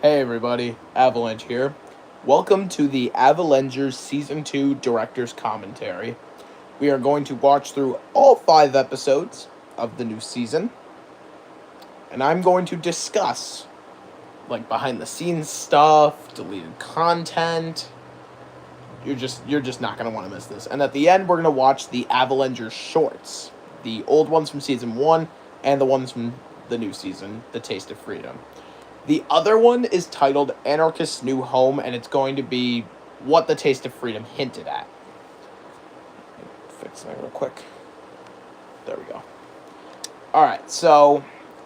Hey everybody, Avalanche here. Welcome to the Avalengers Season 2 Director's Commentary. We are going to watch through all 5 episodes of the new season, and I'm going to discuss, behind the scenes stuff, deleted content. You're just not going to want to miss this. And at the end, we're going to watch the Avalengers shorts. The old ones from Season 1 and the ones from the new season, The Taste of Freedom. The other one is titled Anarchist's New Home, and it's going to be what The Taste of Freedom hinted at. Fix that real quick. There we go. Alright, so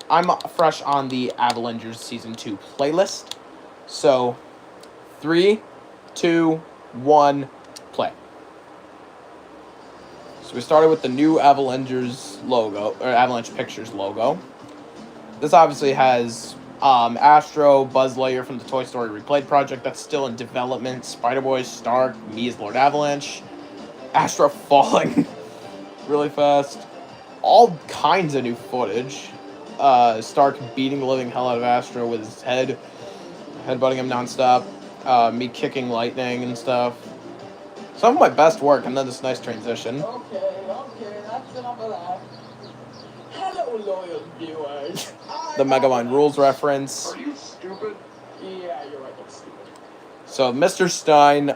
I'm fresh on the Avalengers Season 2 playlist. So, 3, 2, 1, play. So we started with the new Avalengers logo, or Avalanche Pictures logo. This obviously has Astro, Buzz Lightyear from the Toy Story Replayed project that's still in development, Spider-Boy, Stark, me as Lord Avalanche, Astro falling really fast, all kinds of new footage. Stark beating the living hell out of Astro with his head, headbutting him nonstop, me kicking lightning and stuff. Some of my best work, and then this nice transition. Okay, that's enough of that. Hello, loyal viewers. The Megamind Rules reference. Are you stupid? Yeah, you're right, that's stupid. So, Mr. Stein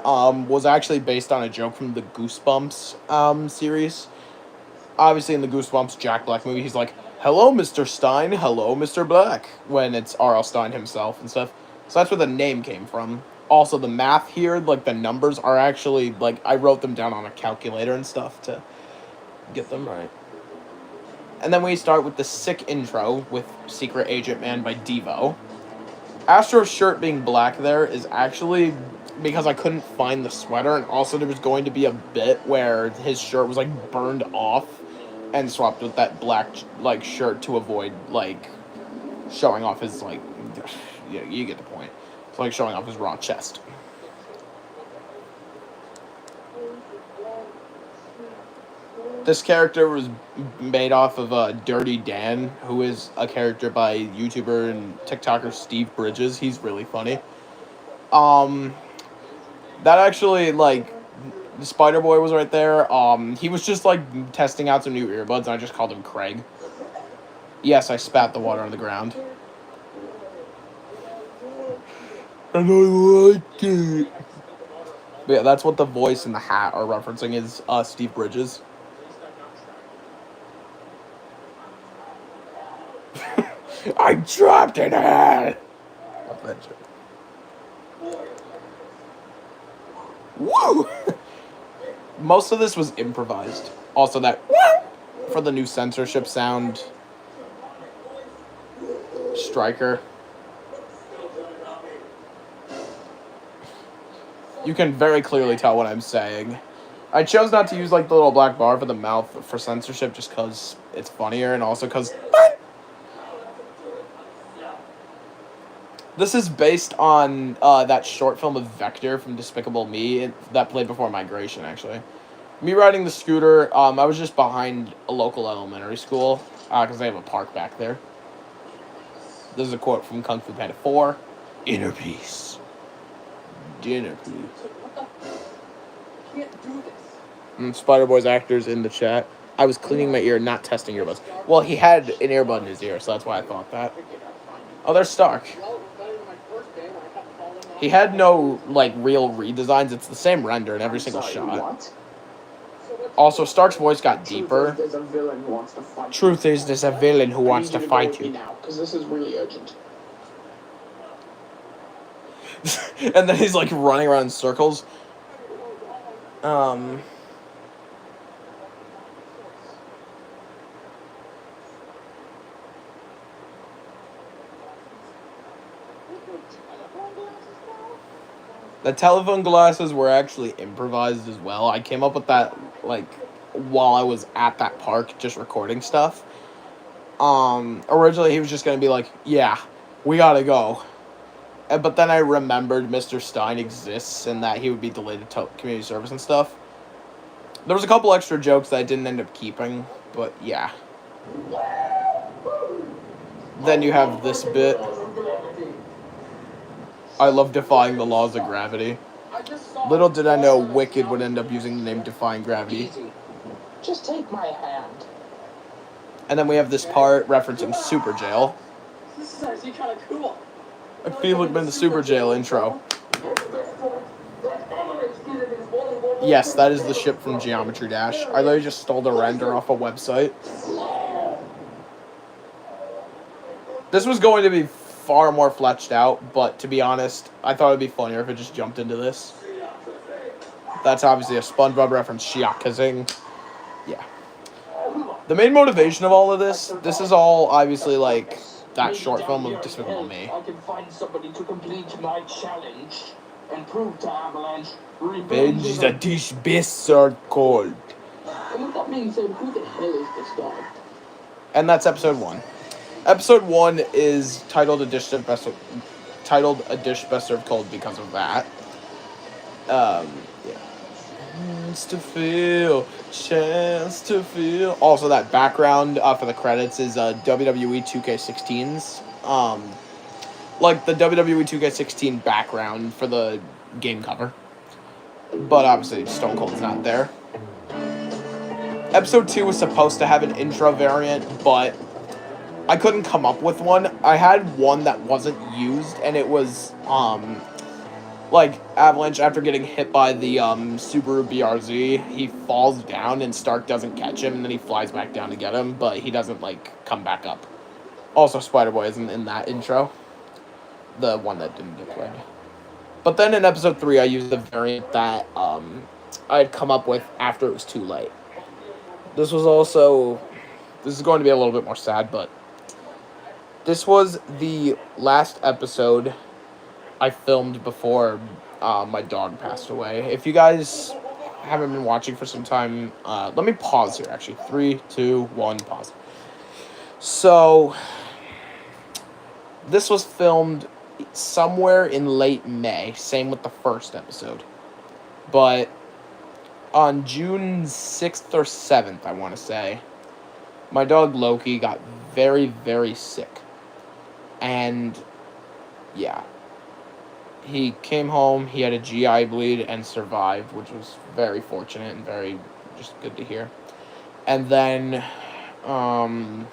was actually based on a joke from the Goosebumps series. Obviously, in the Goosebumps Jack Black movie, he's like, "Hello, Mr. Stein. Hello, Mr. Black," when it's R.L. Stein himself and stuff. So that's where the name came from. Also, the math here, the numbers are actually, I wrote them down on a calculator and stuff to get them right. And then we start with the sick intro with Secret Agent Man by Devo. Astro's shirt being black there is actually because I couldn't find the sweater, and also there was going to be a bit where his shirt was burned off and swapped with that black shirt to avoid showing off his yeah, you get the point. It's showing off his raw chest. This character was made off of Dirty Dan, who is a character by YouTuber and TikToker Steve Bridges. He's really funny. That actually, the Spider-Boy was right there. He was just, testing out some new earbuds, and I just called him Craig. Yes, I spat the water on the ground. And I like it. But yeah, that's what the voice and the hat are referencing is Steve Bridges. I dropped it. Woo! Most of this was improvised. Also, that for the new censorship sound. Striker. You can very clearly tell what I'm saying. I chose not to use the little black bar for the mouth for censorship just because it's funnier, and also because this is based on that short film of Vector from Despicable Me that played before Migration, actually. Me riding the scooter, I was just behind a local elementary school because they have a park back there. This is a quote from Kung Fu Panda 4. Inner peace. Dinner, please. Can't do this. Spider-Boy's actors in the chat. I was cleaning my ear, not testing earbuds. Well, he had an earbud in his ear, so that's why I thought that. Oh, there's Stark. He had no, real redesigns. It's the same render in every single shot. Also, Stark's voice got deeper. Truth is, there's a villain who wants to fight you. Now, because this is really urgent. And then he's running around in circles. The telephone glasses were actually improvised as well. I came up with that while I was at that park just recording stuff. Originally he was just gonna be yeah, we gotta go. But then I remembered Mr. Stein exists and that he would be delayed to community service and stuff. There was a couple extra jokes that I didn't end up keeping, but yeah. Then you have this bit. I love defying the laws of gravity. Little did I know Wicked would end up using the name Defying Gravity. Easy. Just take my hand. And then we have this part referencing Super Jail. This is actually kind of cool. I feel like I'm in the Super Jail intro. Yes, that is the ship from Geometry Dash. I literally just stole the render off a website. This was going to be far more fleshed out, but to be honest, I thought it'd be funnier if it just jumped into this. That's obviously a SpongeBob reference, Shiakazing. Yeah. The main motivation of all of this is all obviously like that short film of Despicable Me. I can find somebody to complete my challenge and prove to Avalanche Revenge is a dish best served cold. And with that being said, who the hell is this dog? And that's episode 1. Episode 1 is titled A Dish Best Served Cold because of that. Yeah. Chance to feel. Also, that background for the credits is WWE 2K16's. Like the WWE 2K16 background for the game cover. But obviously, Stone Cold's not there. Episode 2 was supposed to have an intro variant, but I couldn't come up with one. I had one that wasn't used, and it was, like, Avalanche, after getting hit by the, Subaru BRZ, he falls down, and Stark doesn't catch him, and then he flies back down to get him, but he doesn't, like, come back up. Also, Spider-Boy isn't in that intro. The one that didn't get played. But then in episode 3, I used the variant that, I had come up with after it was too late. This is going to be a little bit more sad, but this was the last episode I filmed before my dog passed away. If you guys haven't been watching for some time, let me pause here, actually. 3, 2, 1, pause. So, this was filmed somewhere in late May, same with the first episode. But on June 6th or 7th, I want to say, my dog Loki got very, very sick. And, yeah. He came home, he had a GI bleed, and survived, which was very fortunate and very just good to hear. And then, on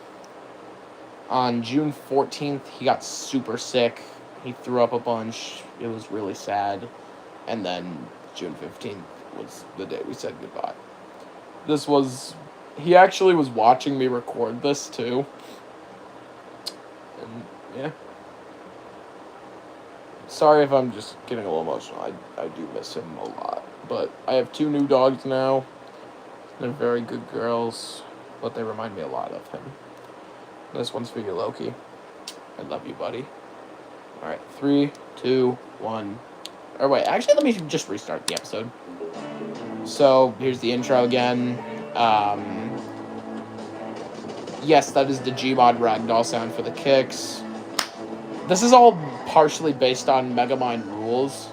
June 14th, he got super sick. He threw up a bunch. It was really sad. And then June 15th was the day we said goodbye. He actually was watching me record this, too. And, yeah. Sorry if I'm just getting a little emotional. I do miss him a lot. But I have 2 new dogs now. They're very good girls, but they remind me a lot of him. This one's for you, Loki. I love you, buddy. Alright, 3, 2, 1. Or wait, actually, let me just restart the episode. So, here's the intro again. Yes, that is the Gmod Ragdoll sound for the kicks. This is all partially based on Megamind Rules.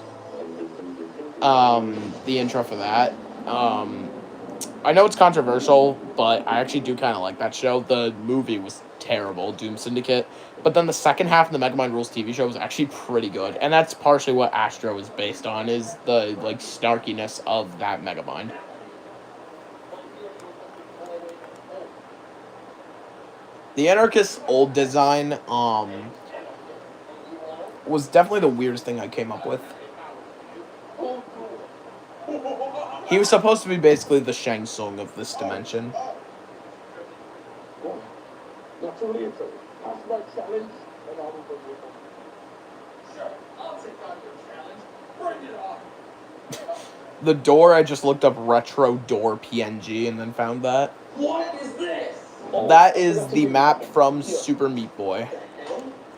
The intro for that. I know it's controversial, but I actually do kind of like that show. The movie was terrible, Doom Syndicate. But then the second half of the Megamind Rules TV show was actually pretty good. And that's partially what Astro is based on, is the, like, snarkiness of that Megamind. The Anarchist's old design, was definitely the weirdest thing I came up with. He was supposed to be basically the Shang Tsung of this dimension. That's all you do. That's my challenge, and I will bring it on. Sure, I'll take on your challenge. Bring it on. The door, I just looked up retro door PNG and then found that. What is this? That is the map from Super Meat Boy.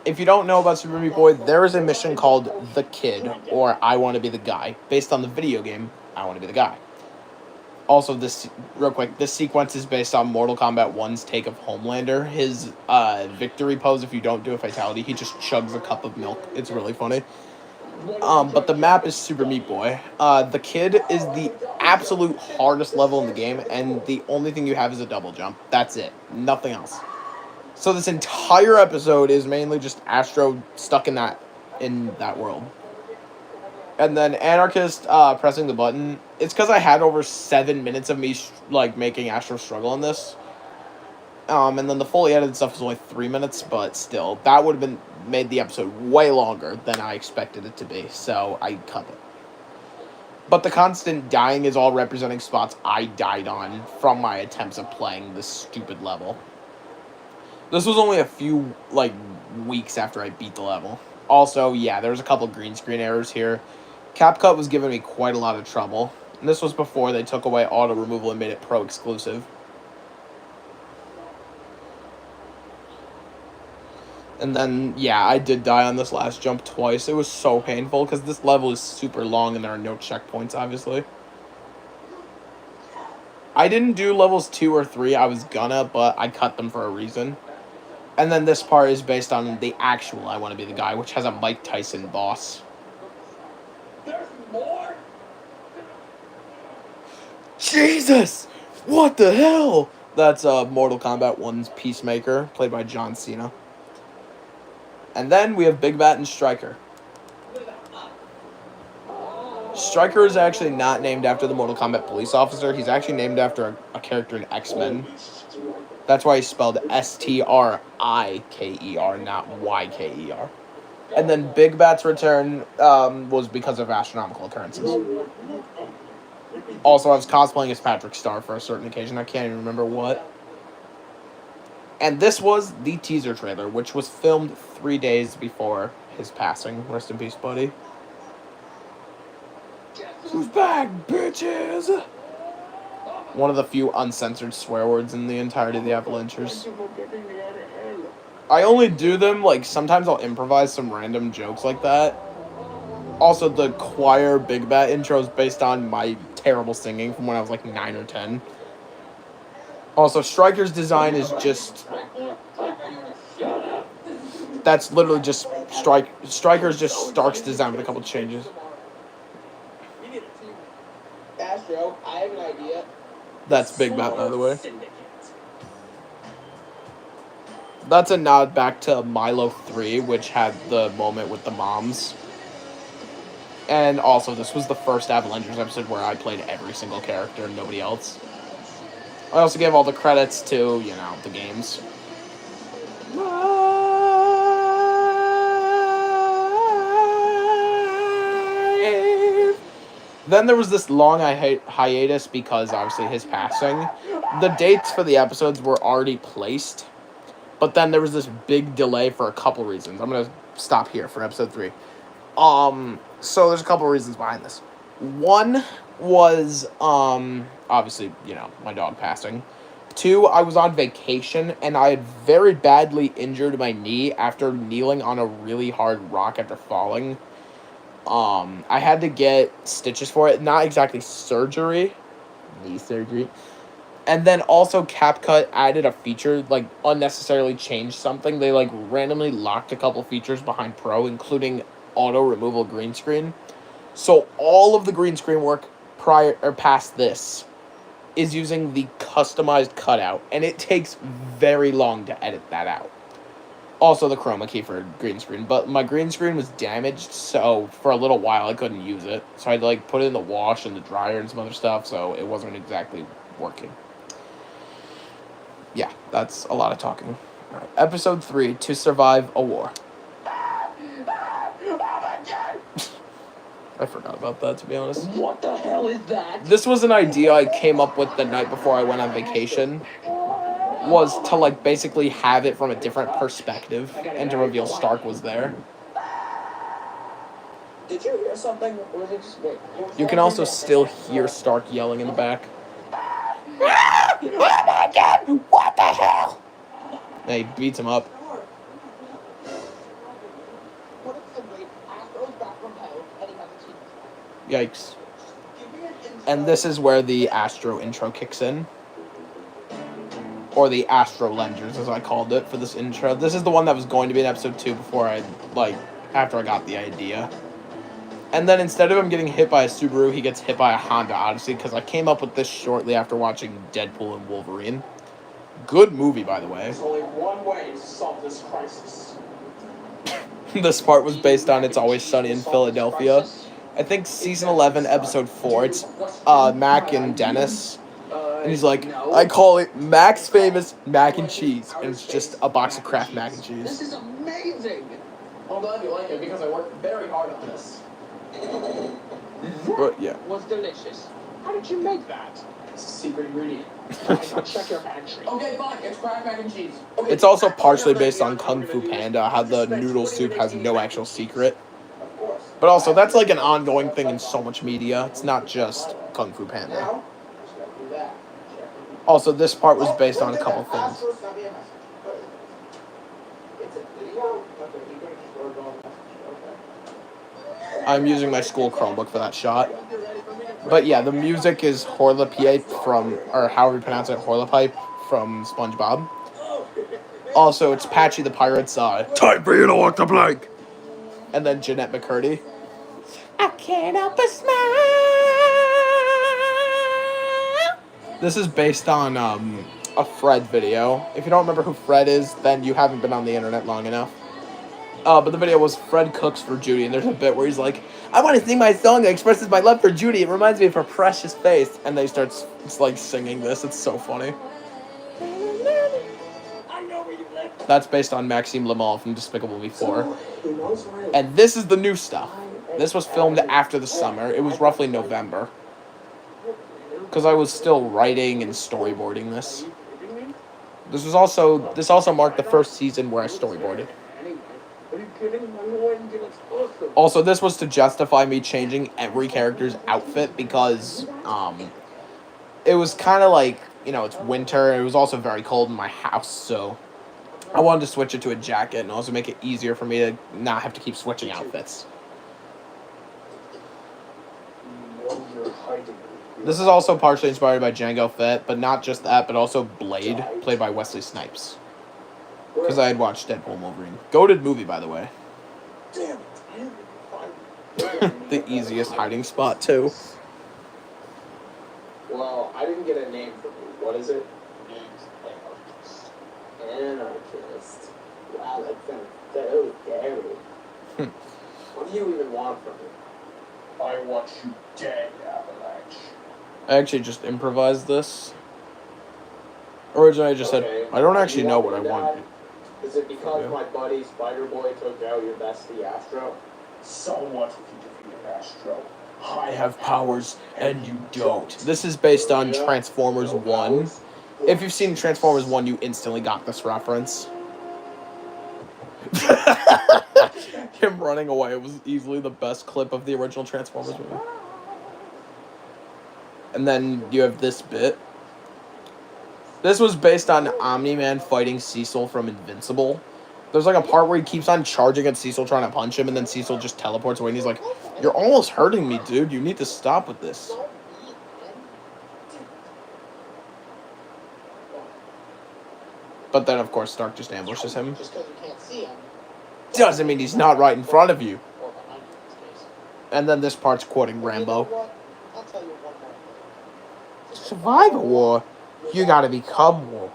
If you don't know about Super Meat Boy, there is a mission called The Kid, or I Want to Be the Guy, based on the video game I Want to Be the Guy. Also, real quick, this sequence is based on Mortal Kombat 1's take of Homelander. His victory pose, if you don't do a fatality, he just chugs a cup of milk. It's really funny. But the map is Super Meat Boy. The Kid is the absolute hardest level in the game, and the only thing you have is a double jump. That's it. Nothing else. So this entire episode is mainly just Astro stuck in that world. And then Anarchist pressing the button. It's because I had over 7 minutes of me like making Astro struggle in this. And then the fully edited stuff was only 3 minutes, but still, that would have been made the episode way longer than I expected it to be, so I cut it. But the constant dying is all representing spots I died on from my attempts of playing this stupid level. This was only a few, like, weeks after I beat the level. Also, yeah, there was a couple green screen errors here. CapCut was giving me quite a lot of trouble. And this was before they took away auto removal and made it pro exclusive. And then, yeah, I did die on this last jump twice. It was so painful because this level is super long and there are no checkpoints, obviously. I didn't do levels 2 or 3. I was gonna, but I cut them for a reason. And then this part is based on the actual I Want to Be the Guy, which has a Mike Tyson boss. There's more? Jesus! What the hell? That's Mortal Kombat 1's Peacemaker, played by John Cena. And then we have Big Bat and Stryker. Stryker is actually not named after the Mortal Kombat police officer. He's actually named after a character in X-Men. That's why he's spelled Striker, not Yker. And then Big Bat's return was because of astronomical occurrences. Also, I was cosplaying as Patrick Star for a certain occasion. I can't even remember what. And this was the teaser trailer, which was filmed 3 days before his passing. Rest in peace, buddy. Who's back, bitches? One of the few uncensored swear words in the entirety of the Avalengers. I only do them, like, sometimes I'll improvise some random jokes like that. Also, the choir Big Bat intro is based on my terrible singing from when I was, like, 9 or 10. Also, Stryker's design is just... That's literally just... Stryker's just Stark's design with a couple changes. Astro, I have an idea. That's Big Bat, by the way. That's a nod back to Milo 3, which had the moment with the moms. And also, this was the first Avalengers episode where I played every single character and nobody else. I also gave all the credits to, you know, the games. Then there was this long hiatus because, obviously, his passing. The dates for the episodes were already placed. But then there was this big delay for a couple reasons. I'm going to stop here for episode 3. So there's a couple reasons behind this. One was, obviously, you know, my dog passing. 2, I was on vacation, and I had very badly injured my knee after kneeling on a really hard rock after falling. I had to get stitches for it. Not exactly surgery. Knee surgery. And then also CapCut added a feature, like, unnecessarily changed something. They, like, randomly locked a couple features behind Pro, including auto removal green screen. So all of the green screen work past this is using the customized cutout, and it takes very long to edit that out. Also the chroma key for green screen, but my green screen was damaged, so for a little while I couldn't use it. So I had to, like, put it in the wash and the dryer and some other stuff, so it wasn't exactly working. Yeah, that's a lot of talking. All right, episode 3, To Survive a War. I forgot about that, to be honest. What the hell is that? This was an idea I came up with the night before I went on vacation. Was to, like, basically have it from a different perspective and to reveal Stark was there. Did you hear something? Or was it just me? You can also still hear Stark yelling in the back. Oh my god! What the hell? Hey, he beats him up. What if simply Astro's back from hell and he has a team? Yikes. And this is where the Astro intro kicks in. Or the Avalengers, as I called it, for this intro. This is the one that was going to be in episode 2 before after I got the idea. And then instead of him getting hit by a Subaru, he gets hit by a Honda Odyssey, because I came up with this shortly after watching Deadpool and Wolverine. Good movie, by the way. There's only one way to solve this crisis. This part was based on It's Always Sunny in Philadelphia, I think season 11, episode 4. It's Mac and Dennis. And he's like, I call it Mac's famous mac and cheese. And it's just a box of Kraft mac and cheese. This is amazing. I'm glad you like it because I worked very hard on this. But yeah. Was delicious. How did you make that? It's a secret ingredient. I'll check your pantry. Okay, fine. It's Kraft mac and cheese. Okay, It's also partially based on Kung Fu Panda, how the noodle soup has no actual secret. Of course. But also, that's like an ongoing thing in so much media. It's not just Kung Fu Panda. Now, just gotta do that. Also, this part was based on a couple things. It's a video? Okay, you're gonna just work on that. Okay. I'm using my school Chromebook for that shot. But yeah, the music is Horlepipe from, or however you pronounce it, Horlepipe from SpongeBob. Also, it's Patchy the Pirate's Time for you to walk the plank. And then Jeanette McCurdy. I can't help but smile. This is based on a Fred video. If you don't remember who Fred is, then you haven't been on the internet long enough. But the video was Fred cooks for Judy, and there's a bit where he's like, I want to sing my song that expresses my love for Judy. It reminds me of her precious face. And they start like singing this. It's so funny. That's based on Maxime Lamal from Despicable Me 4. And this is the new stuff. This was filmed after the summer. It was roughly November. Because I was still writing and storyboarding this. This also marked the first season where I storyboarded. Also, this was to justify me changing every character's outfit because it was kind of like, it's winter, and it was also very cold in my house, so I wanted to switch it to a jacket and also make it easier for me to not have to keep switching outfits. This is also partially inspired by Jango Fett, but not just that, but also Blade, played by Wesley Snipes. Because I had watched Deadpool and Wolverine. Goated movie, by the way. Damn The easiest hiding spot, too. Well, I didn't get a name from you. What is it? Anarchist. Wow, that sounds so scary. What do you even want from me? I want you dead, Avalanche. I actually just improvised this. Originally, I just said, I don't actually know what I want. Is it because my buddy Spider-Boy took out your bestie Astro? So what if you defeated Astro? I have powers and you don't. This is based on Transformers 1. If you've seen Transformers 1, you instantly got this reference. Him running away was easily the best clip of the original Transformers movie. And then you have this bit. This was based on Omni-Man fighting Cecil from Invincible. There's like a part where he keeps on charging at Cecil trying to punch him, and then Cecil just teleports away, and he's like, you're almost hurting me, dude. You need to stop with this. But then, of course, Stark just ambushes him. Just because you can't see him. Doesn't mean he's not right in front of you. And then this part's quoting Rambo. I'll tell you one more thing. To survive a war, you gotta become war.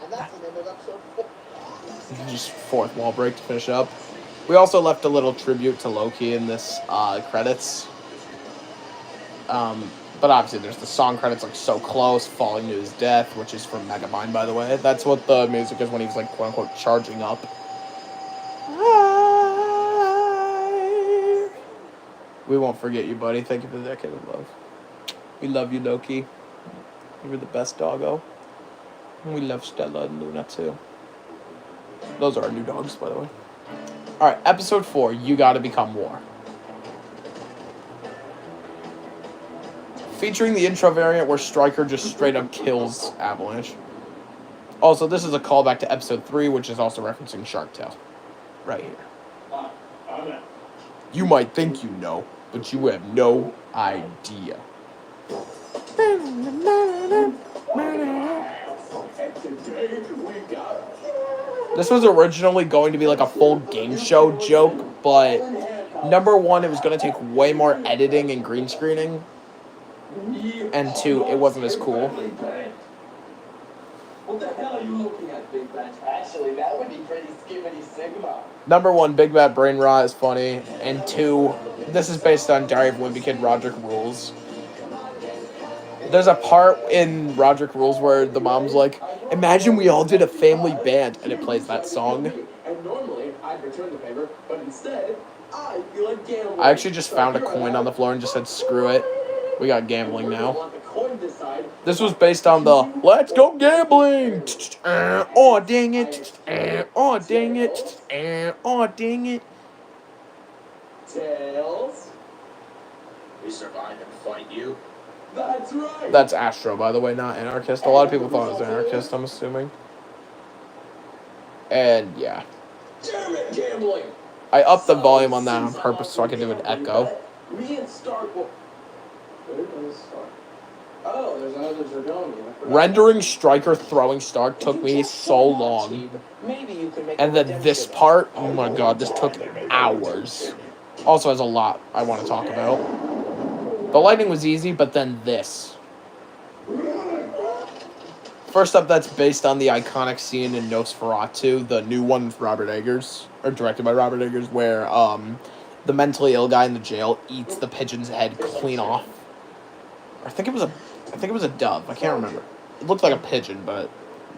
And that's the end of episode 4. Just fourth wall break to finish up. We also left a little tribute to Loki in this credits. But obviously there's the song credits like So Close, Falling to His Death, which is from Megamind, by the way. That's what the music is when he was like quote unquote charging up. We won't forget you, buddy. Thank you for the decade of love. We love you, Loki. You were the best doggo. And we love Stella and Luna too. Those are our new dogs, by the way. Alright, episode 4, You Gotta Become War. Featuring the intro variant where Stryker just straight up kills Avalanche. Also, this is a callback to episode 3, which is also referencing Shark Tale. Right here. You might think you know, but you have no idea. This was originally going to be like a full game show joke, but number one, it was going to take way more editing and green screening, and two, it wasn't as cool. What the hell are you looking at, Big Bench? Actually, that would be pretty skibbity sigma. Number one, Big Bad Brain Rot is funny, and two, This is based on Diary of a Wimpy Kid, Roderick Rules. There's a part in Roderick Rules where the mom's like, imagine we all did a family band, and it plays that song. And normally, I'd return the favor, but instead, I feel like gambling. I actually just found a coin on the floor and just said, screw it. We got gambling now. This was based on the Let's Go Gambling! Oh, dang it! Oh, dang it! Oh, dang it! Tails. We survive and fight you. That's right. That's Astro, by the way, not Anarchist. A lot of people thought it was Anarchist, I'm assuming. And, yeah. Damn it, gambling! I upped the volume on that on purpose so I could do an echo. Me and Stark will... Where is Stark? Oh, there's another Zergonian. Rendering Striker throwing Stark took me so long. And then this part, oh my god, this took hours. Also has a lot I want to talk about. The lightning was easy, but then this. First up, that's based on the iconic scene in Nosferatu, the new one with Robert Eggers, or directed by Robert Eggers, where the mentally ill guy in the jail eats the pigeon's head clean off. I think it was a dove. I can't remember. It looked like a pigeon, but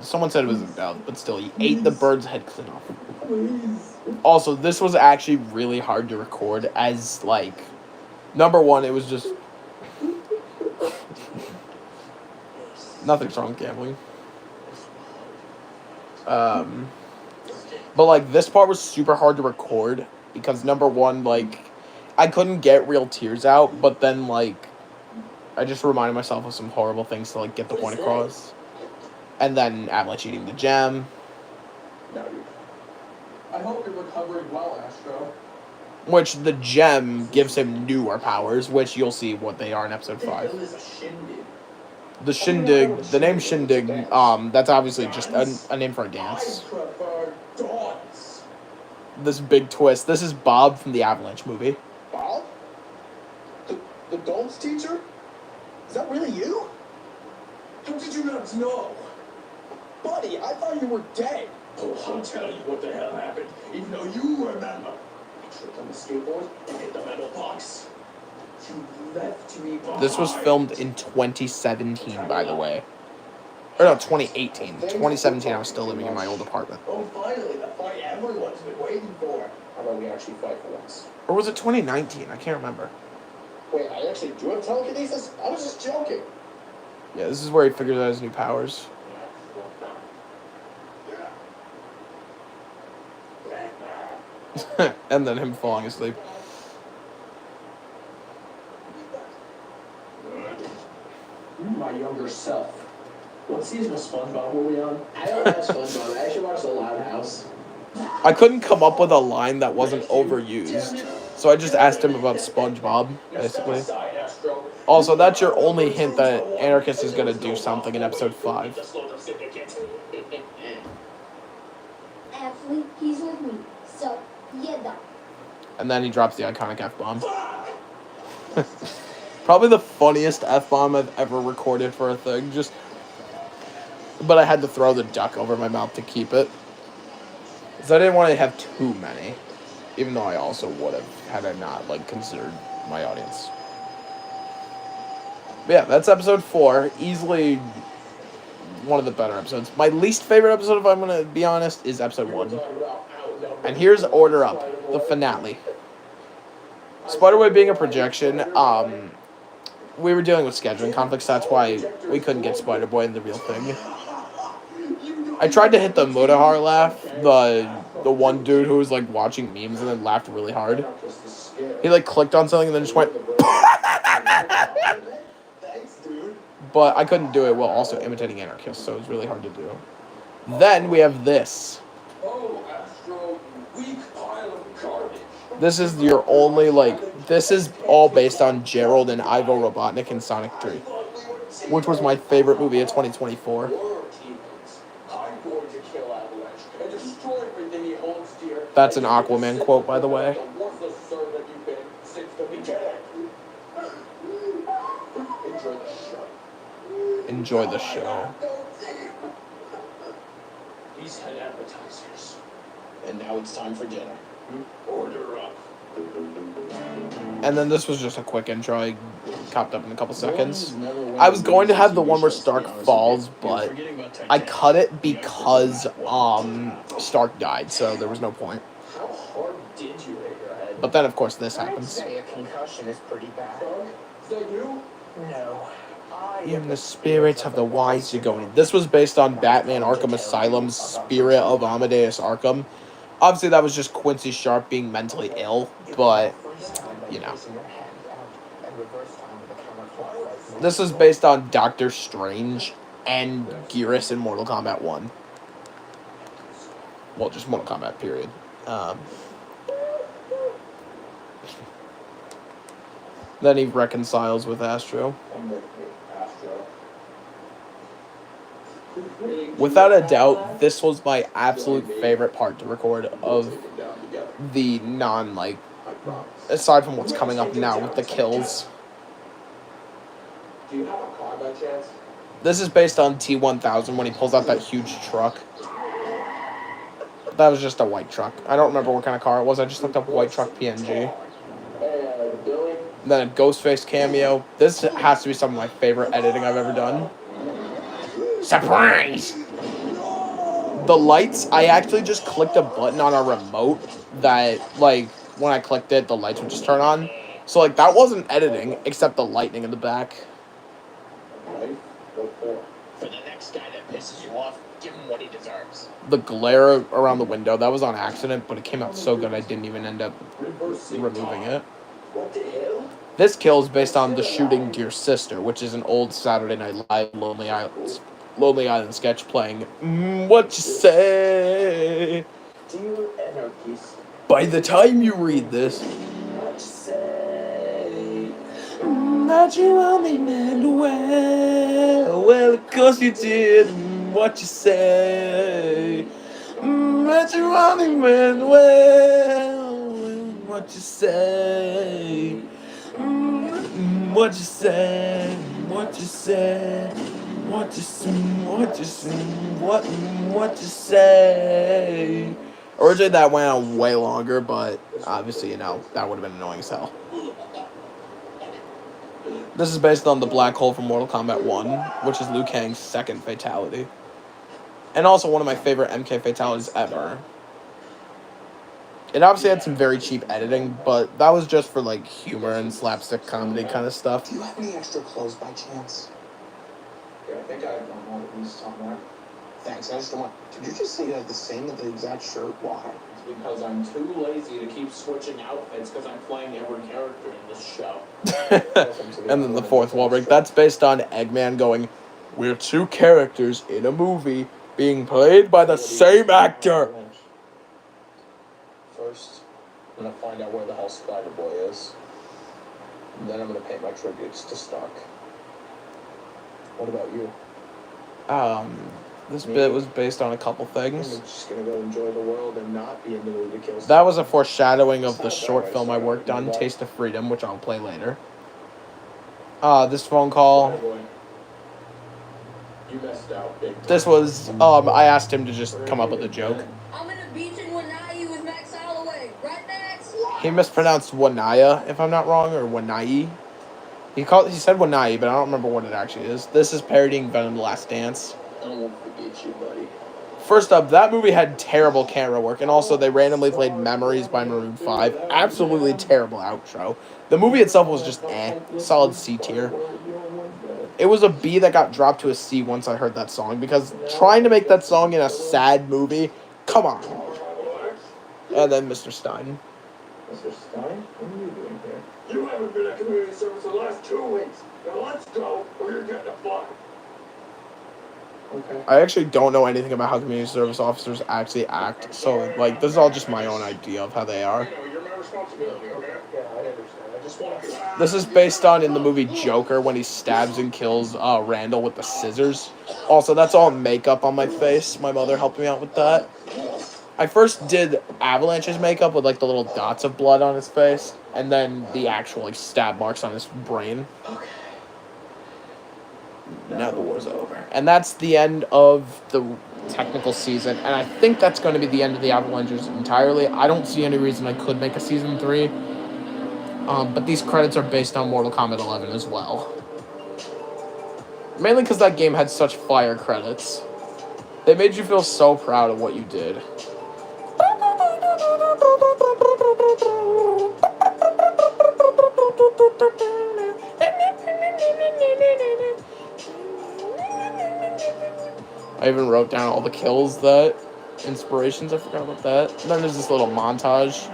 someone said it was a dove. But still, he ate the bird's head clean off. Also, this was actually really hard to record, as like, number one, it was just nothing's wrong with gambling. But like this part was super hard to record because number one, like, I couldn't get real tears out, but then like I just reminded myself of some horrible things to like get the point across. And then Avalanche eating the gem. I hope you're recovering well, Astro. Which the gem gives him newer powers, which you'll see what they are in episode 5. The Shindig, the name Shindig, that's obviously just a name for a dance. This big twist. This is Bob from the Avalanche movie. Bob? The dance teacher? Is that really you? How did you not know? Buddy, I thought you were dead. Oh, I'll tell you what the hell happened, even though you remember. I tripped on the skateboard and hit the metal box. You left me behind. This was filmed in 2017, by the way. Or no, 2018. 2017, I was still living in my old apartment. Oh, finally, the fight everyone's been waiting for. How about we actually fight for once? Or was it 2019? I can't remember. Wait, I actually do have telekinesis? I was just joking. Yeah, this is where he figures out his new powers. And then him falling asleep. My younger self. What season of SpongeBob were we on? I don't have SpongeBob. I actually watched The Loud House. I couldn't come up with a line that wasn't overused, so I just asked him about SpongeBob, basically. Also, that's your only hint that Anarchist is going to do something in episode 5. Actually, he's with me, so yeah. And then he drops the iconic F-bomb. Probably the funniest F-bomb I've ever recorded for a thing. But I had to throw the duck over my mouth to keep it. Because I didn't want to have too many. Even though I also would have, had I not, like, considered my audience. But yeah, that's episode 4. Easily one of the better episodes. My least favorite episode, if I'm going to be honest, is episode 1. And here's Order Up, the finale. Spiderweb being a projection, we were dealing with scheduling conflicts, that's why we couldn't get Spider-Boy in the real thing. I tried to hit the Mudahar laugh, the one dude who was like watching memes and then laughed really hard. He like clicked on something and then just went but I couldn't do it while also imitating Anarchist, so it was really hard to do. Then we have this. This is your only, like, this is all based on Gerald and Ivo Robotnik in Sonic 3, which was my favorite movie of 2024. That's an Aquaman quote, by the way. Enjoy the show. These had appetizers. And now it's time for dinner. Order up. And then this was just a quick intro. I copped up in a couple seconds. I was going to have the one where Stark falls, but I cut it because Stark died, so there was no point. How hard did you hit your head? But then, of course, this I'd happens. say a concussion is pretty bad. Is that you? No. I In the spirit of the wise you're going. This was based on Batman Arkham Asylum's Spirit of Amadeus Arkham. Obviously, that was just Quincy Sharp being mentally ill, but, you know. This is based on Doctor Strange and Geras in Mortal Kombat 1. Well, just Mortal Kombat, period. Then he reconciles with Astro. Without a doubt, this was my absolute favorite part to record of the aside from what's coming up now with the kills. Do you have a car by chance? This is based on T-1000 when he pulls out that huge truck. That was just a white truck. I don't remember what kind of car it was. I just looked up white truck PNG. Then a Ghostface cameo. This has to be some of my favorite editing I've ever done. Surprise! The lights, I actually just clicked a button on a remote that, when I clicked it, the lights would just turn on. So, that wasn't editing, except the lightning in the back. For the next guy that pisses you off, give him what he deserves. The glare around the window, that was on accident, but it came out so good I didn't even end up removing it. What the hell? This kill is based on The Shooting Dear Sister, which is an old Saturday Night Live Lonely Island sketch playing What You Say. Dear anarchist. By the time you read this, What you say? that you only meant well. Well, of course you did. What you say? That you only meant well. What you say? What you say? What you say? What you say? What you say? What you say? Originally that went on way longer, but obviously, that would have been annoying as hell. This is based on the black hole from Mortal Kombat 1, which is Liu Kang's second fatality. And also one of my favorite MK fatalities ever. It obviously had some very cheap editing, but that was just for, humor and slapstick comedy kind of stuff. Do you have any extra clothes by chance? Yeah, I think I have one at least somewhere. Thanks, I just don't want... Did you just say you have the same of the exact shirt? Why? It's because I'm too lazy to keep switching outfits because I'm playing every character in this show. And then the fourth wall break. That's based on Eggman going, "We're two characters in a movie being played by the same actor." First, I'm gonna find out where the hell Spider-Boy is. And then I'm gonna pay my tributes to Stark. What about you? This bit was based on a couple I'm things. just gonna go enjoy the world and not be in the mood to kill That was a foreshadowing of the short film I worked on, Taste of Freedom, which I'll play later. This phone call. Spider-Boy. You messed out big time. This was, I asked him to just come up with a joke. I'm in the beach in Wanai with Max Holloway. Right, Max? He mispronounced Wanaya, if I'm not wrong, or Wanai. He said Wanai, but I don't remember what it actually is. This is parodying Venom: The Last Dance. I won't forget you, buddy. First up, that movie had terrible camera work, and also they randomly played Memories by Maroon 5. Absolutely terrible outro. The movie itself was just solid C tier. It was a B that got dropped to a C once I heard that song, because trying to make that song in a sad movie, come on. And then Mr. Stein. Mr. Stein, what are you doing here? You haven't been at community service the last 2 weeks. Now let's go, or you're getting a fine. Okay. I actually don't know anything about how community service officers actually act, so, this is all just my own idea of how they are. You're my responsibility, okay? Yeah, I understand. I just want to... This is based on in the movie Joker when he stabs and kills Randall with the scissors. Also, that's all makeup on my face. My mother helped me out with that. I first did Avalanche's makeup with, the little dots of blood on his face, and then the actual, stab marks on his brain. Okay. Now the war's over. And that's the end of the technical season, and I think that's going to be the end of the Avalengers entirely. I don't see any reason I could make a season 3. But these credits are based on Mortal Kombat 11 as well. Mainly because that game had such fire credits. They made you feel so proud of what you did. I even wrote down all the kills that inspirations. I forgot about that. And then there's this little montage.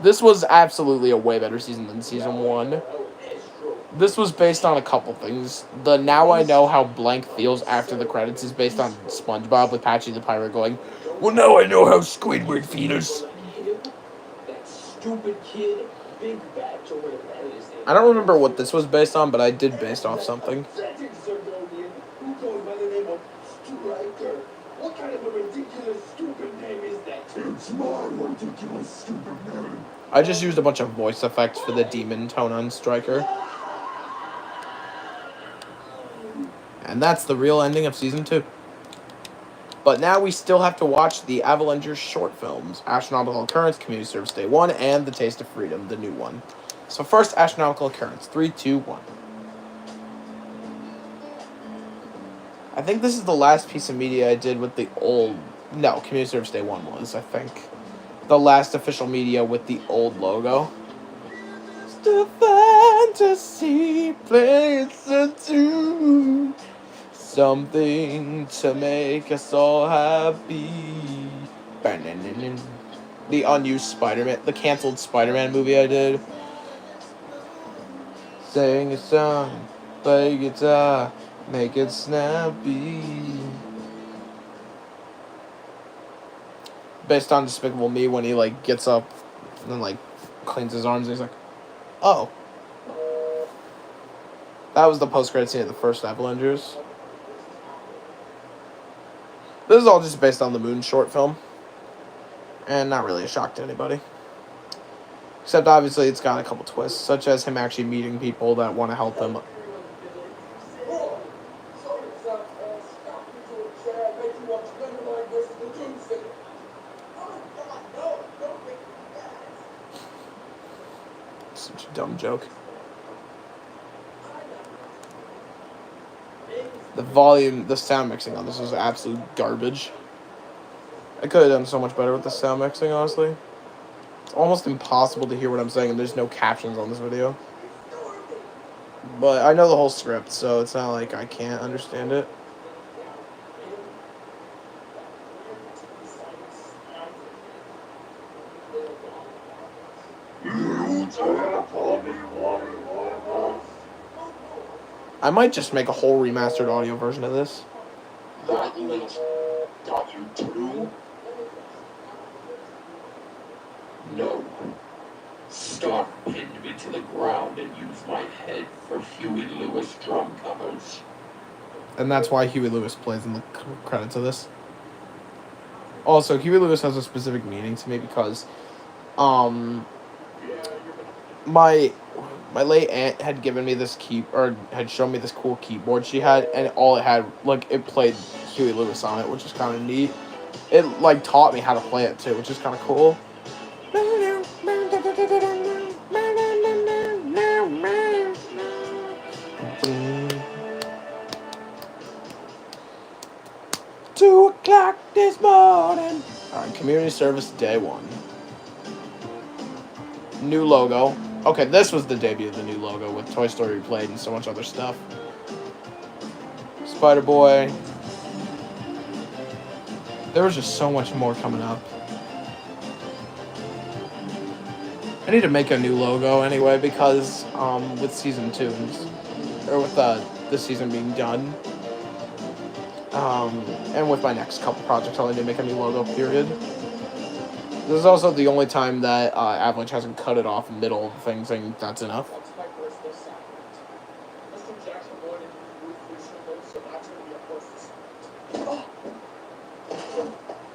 This was absolutely a way better season than season 1. This was based on a couple things. The Now I Know How Blank Feels After the Credits is based on SpongeBob with Patchy the Pirate going, well, now I know how Squidward feels. That stupid kid, big batch or whatever that is. I don't remember what this was based on, but I did based off something. Who goes by the name of Striker? What kind of a ridiculous, stupid name is that? It's my ridiculous, stupid name. I just used a bunch of voice effects for the demon tone on Striker. And that's the real ending of Season 2. But now we still have to watch the Avalengers short films, Astronomical Occurrence, Community Service Day 1, and The Taste of Freedom, the new one. So first, Astronomical Occurrence. 3, 2, 1. I think this is the last piece of media I did with the old... No, Community Service Day 1 was, I think. The last official media with the old logo. Just a fantasy place to something to make us all happy. The unused Spider-Man, the canceled Spider-Man movie I did. Sing a song, play guitar, make it snappy. Based on Despicable Me when he like gets up and then like cleans his arms and he's like, oh. That was the post-credit scene of the first Avalengers. This is all just based on the Moon short film. And not really a shock to anybody. Except obviously it's got a couple twists, such as him actually meeting people that want to help him. Such a dumb joke. The volume, the sound mixing on this is absolute garbage. I could have done so much better with the sound mixing, honestly. It's almost impossible to hear what I'm saying, and there's no captions on this video. But I know the whole script, so it's not like I can't understand it. I might just make a whole remastered audio version of this. That list got you too? No. Stark pinned me to the ground and used my head for Huey Lewis drum covers. And that's why Huey Lewis plays in the credits of this. Also, Huey Lewis has a specific meaning to me because, my late aunt had given me this had shown me this cool keyboard she had, and all it had, like, it played Huey Lewis on it, which is kind of neat. It, like, taught me how to play it, too, which is kind of cool. Two o'clock this morning. Alright, community service day 1. New logo. Okay, this was the debut of the new logo with Toy Story Replayed and so much other stuff. Spider-Boy. There was just so much more coming up. I need to make a new logo anyway because with season 2, or with this season being done, and with my next couple projects, I'll need to make a new logo, period. This is also the only time that Avalanche hasn't cut it off middle of the thing saying that's enough.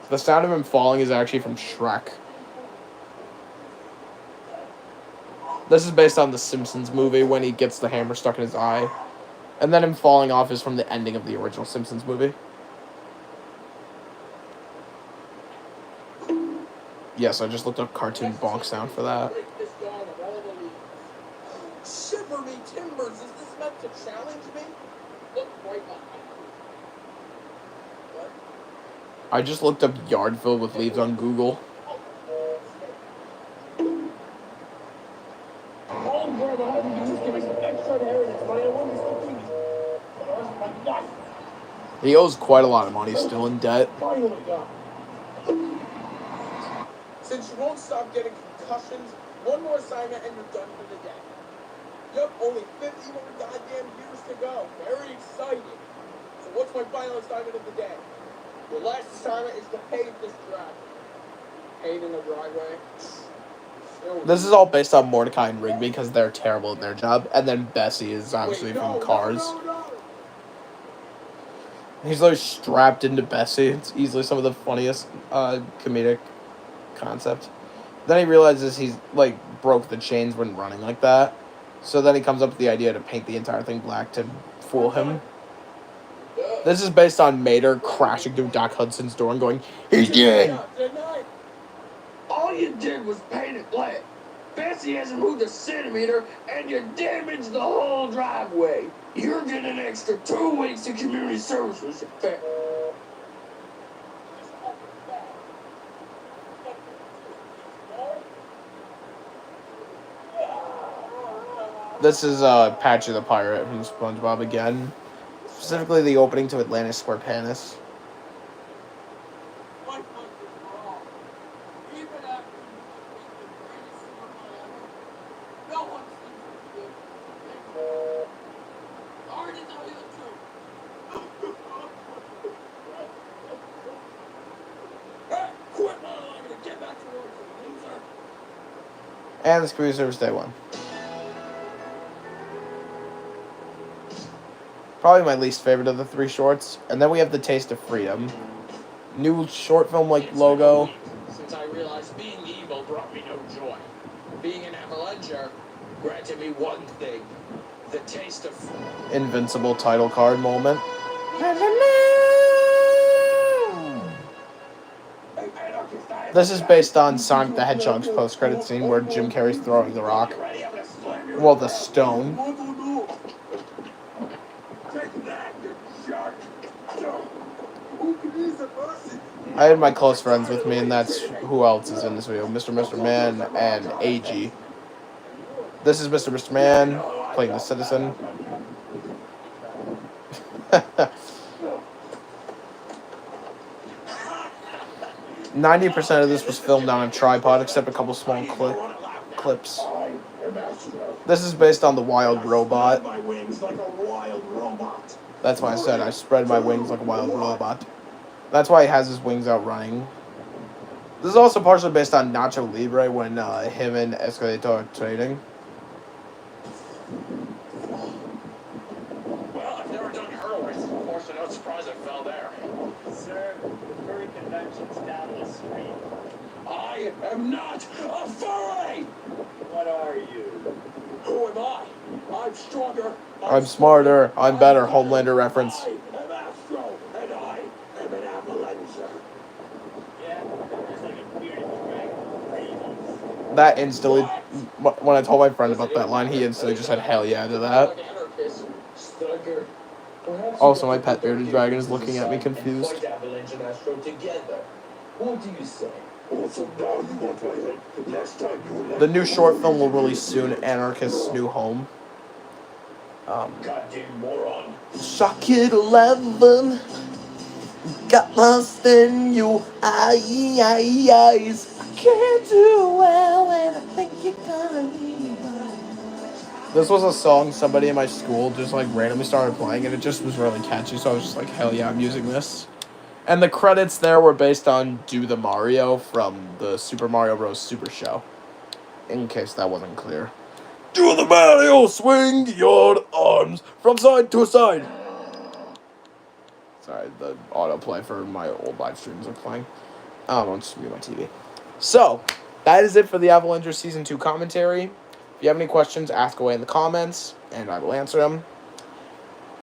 The sound of him falling is actually from Shrek. This is based on the Simpsons movie when he gets the hammer stuck in his eye. And then him falling off is from the ending of the original Simpsons movie. Yes, I just looked up cartoon bonk sound for that. Shiver me timbers, is this meant to challenge me? Look right behind you. What? I just looked up yard filled with leaves on Google. Oh, brother, I think you just give me some extra inheritance money. I want this complete. Where's my wife? He owes quite a lot of money, still in debt. Finally done. Since you won't stop getting concussions, one more assignment and you're done for the day. Yup, only 50 more goddamn years to go. Very exciting. So what's my final assignment of the day? Your last assignment is to pave this driveway. Paving the driveway? This is all based on Mordecai and Rigby because they're terrible at their job. And then Bessie is obviously from Cars. No. He's like strapped into Bessie. It's easily some of the funniest comedic concept. Then he realizes he's like broke the chains when running like that. So then he comes up with the idea to paint the entire thing black to fool him. This is based on Mater crashing through Doc Hudson's door and going, "He's dead!" All you did was paint it black. Bessie hasn't moved a centimeter, and you damaged the whole driveway. You're getting an extra 2 weeks of community service. This is Patchy the Pirate from SpongeBob again. Specifically the opening to Atlantis Square Panis. And the Screw Service Day 1. Probably my least favorite of the 3 shorts. And then we have The Taste of Freedom. New short film like logo. Since I realized being evil brought me no joy. Being an Avalenger granted me one thing. The taste of Invincible title card moment. This is based on Sonic the Hedgehog's post-credit scene where Jim Carrey's throwing the rock. Well, the stone. I had my close friends with me, and that's who else is in this video. Mr. Man and AG. This is Mr. Man playing the citizen. 90% of this was filmed on a tripod, except a couple small clips. This is based on the Wild Robot. That's why I said I spread my wings like a wild robot. That's why he has his wings out running. This is also partially based on Nacho Libre when him and Escalito are trading. Well, I've never done heroics before, so no surprise I fell there. Sir, the furry convention's down the street. I am not a furry! What are you? Who am I? I'm stronger. I'm smarter. I'm better. Homelander reference. I am Astro, and I am an Avalenger. Yeah, there's like a bearded dragon. That instantly, when I told my friend about that line, he instantly just said hell yeah to that. Also, my pet bearded dragon is looking at me confused. What do you say? The new short film will release soon, Anarchist's New Home. Goddamn moron. Socket 11 got lost in your eyes. I can't do well, and I think you're gonna leave. This was a song somebody in my school just like randomly started playing, and it just was really catchy. So I was just like, hell yeah, I'm using this. And the credits there were based on Do the Mario from the Super Mario Bros. Super Show. In case that wasn't clear. Do the Mario, swing your arms from side to side. Sorry, the autoplay for my old live streams are playing. I'll just mute my TV. So, that is it for the Avalengers Season 2 commentary. If you have any questions, ask away in the comments, and I will answer them.